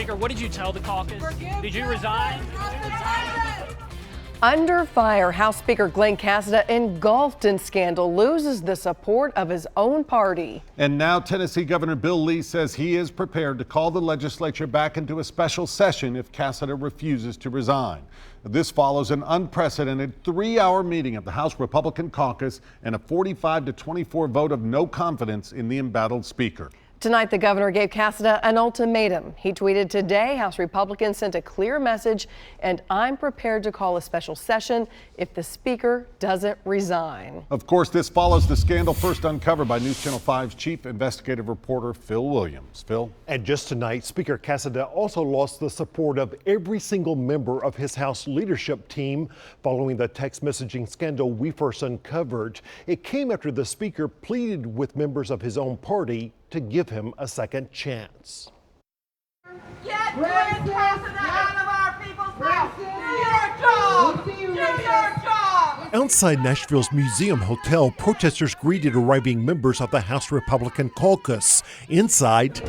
Speaker, what did you tell the caucus? Did you resign? Under fire, House Speaker Glenn Casada, engulfed in scandal, loses the support of his own party. And now Tennessee Governor Bill Lee says he is prepared to call the legislature back into a special session if Casada refuses to resign. This follows an unprecedented 3-hour meeting of the House Republican caucus and a 45-24 vote of no confidence in the embattled speaker. Tonight, the governor gave Casada an ultimatum. He tweeted, "Today, House Republicans sent a clear message, and I'm prepared to call a special session if the speaker doesn't resign." Of course, this follows the scandal first uncovered by News Channel 5's chief investigative reporter Phil Williams. Phil? And just tonight, Speaker Casada also lost the support of every single member of his House leadership team following the text messaging scandal we first uncovered. It came after the speaker pleaded with members of his own party to give him a second chance. Get Glenn Casada out of our people's mouth. Do your job. Do your job. Outside Nashville's Museum Hotel, protesters greeted arriving members of the House Republican caucus. Inside,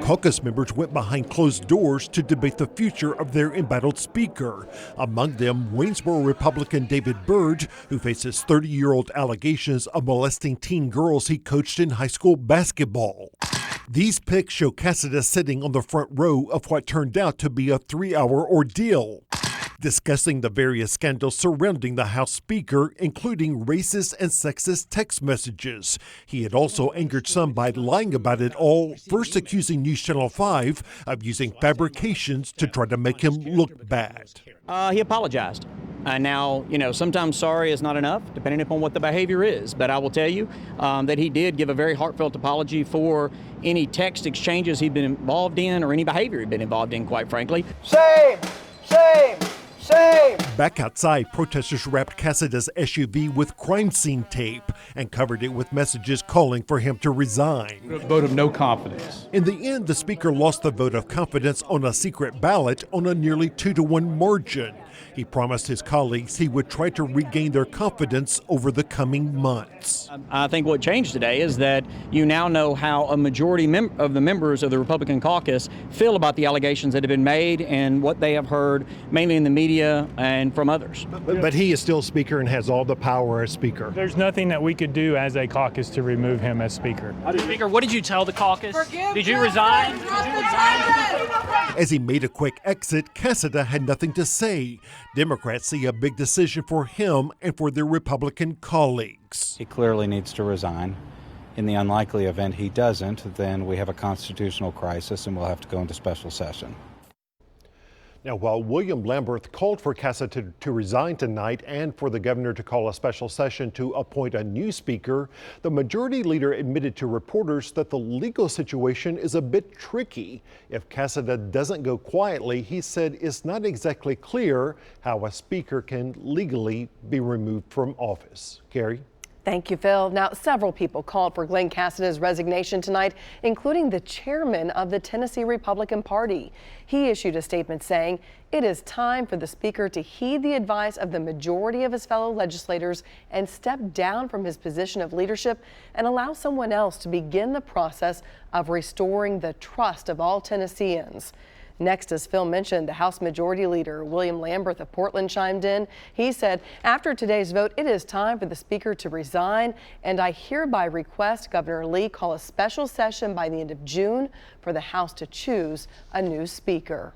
caucus members went behind closed doors to debate the future of their embattled speaker. Among them, Waynesboro Republican David Byrd, who faces 30-year-old allegations of molesting teen girls he coached in high school basketball. These pics show Casada sitting on the front row of what turned out to be a 3-hour ordeal, discussing the various scandals surrounding the House Speaker, including racist and sexist text messages. He had also angered some by lying about it all, first accusing News Channel 5 of using fabrications to try to make him look bad. He apologized. Now, sometimes sorry is not enough, depending upon what the behavior is. But I will tell you that he did give a very heartfelt apology for any text exchanges he'd been involved in or any behavior he'd been involved in, quite frankly. Shame! Shame! Shame! Back outside, protesters wrapped Casada's SUV with crime scene tape and covered it with messages calling for him to resign. Vote of no confidence. In the end, the speaker lost the vote of confidence on a secret ballot on a nearly 2-to-1 margin. He promised his colleagues he would try to regain their confidence over the coming months. I think what changed today is that you now know how a majority of the members of the Republican caucus feel about the allegations that have been made and what they have heard, mainly in the media and from others. But he is still speaker and has all the power as speaker. There's nothing that we could do as a caucus to remove him as speaker. Speaker, what did you tell the caucus? Did you resign? As he made a quick exit, Casada had nothing to say. Democrats see a big decision for him and for their Republican colleagues. He clearly needs to resign. In the unlikely event he doesn't, then we have a constitutional crisis and we'll have to go into special session. Now, while William Lamberth called for Casada to resign tonight and for the governor to call a special session to appoint a new speaker, the majority leader admitted to reporters that the legal situation is a bit tricky. If Casada doesn't go quietly, he said it's not exactly clear how a speaker can legally be removed from office. Carrie? Thank you, Phil. Now, several people called for Glenn Casada's resignation tonight, including the chairman of the Tennessee Republican Party. He issued a statement saying it is time for the speaker to heed the advice of the majority of his fellow legislators and step down from his position of leadership and allow someone else to begin the process of restoring the trust of all Tennesseans. Next, as Phil mentioned, the House Majority Leader, William Lamberth of Portland, chimed in. He said, after today's vote, it is time for the speaker to resign, and I hereby request Governor Lee call a special session by the end of June for the House to choose a new speaker.